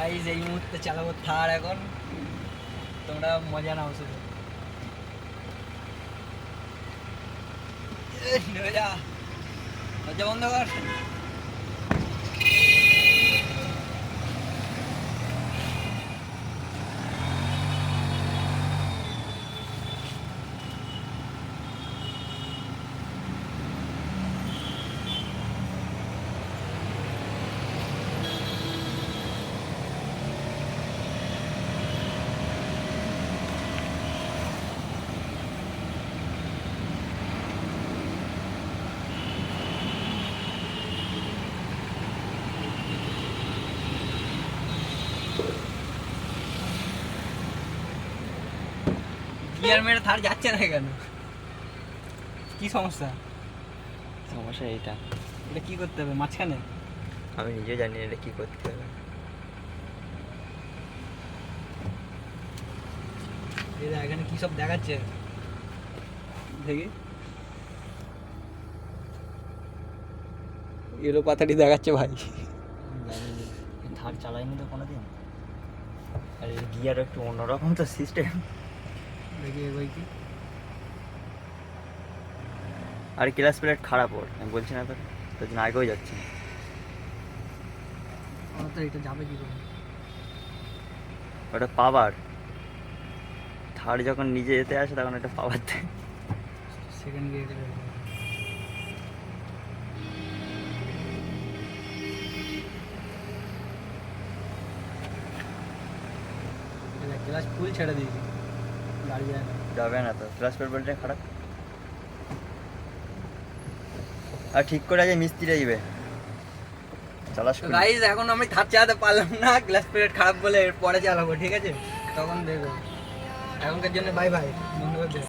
Guys এই মুহূর্তে চালাবো থার এখন, তোমরা মজা নাও শুধু। নেমে যা, দরজা বন্ধ কর। গিয়ার মেরে থার যাচ্ছে না কেন? কি সমস্যা? সমস্যা এইটা, এটা কি করতে হবে মাঝখানে? আমি নিজেও জানি না এটা কি করতে হবে। এই এখানে কি সব দেখাচ্ছে দেখি, এলো পাতাটি দেখাচ্ছে ভাই। থার চালাইনি তো কোনোদিন, আর এই গিয়ার একটু অন্যরকম তো সিস্টেম। দেখি এগোই কি। আর ক্লাস প্লেট খারাপ ওর, আমি বলছি না তোর, তোর জন্য আগেও যাচ্ছে না। তো এটা যাবে কি করে? ওটা পাওয়ার, থার যখন নিজে যেতে আসে তখন এটা পাওয়ার দেয়। সেকেন্ড গিয়ারে ক্লাস ফুল ছেড়ে দিয়েছি, গাড়ি যায় না। যাবে না তো, ক্লাস প্লেট বলতে খারাপ। আর ঠিক করে আগে মিস্ত্রি আসবে, চালাস করে। গাইজ এখন আমি থার চালাতে পারলাম না, গ্লাস প্লেট খারাপ বলে, পরে চালাবো, ঠিক আছে? তখন দেখবো। এখনকার জন্য বাই বাই, বন্ধু।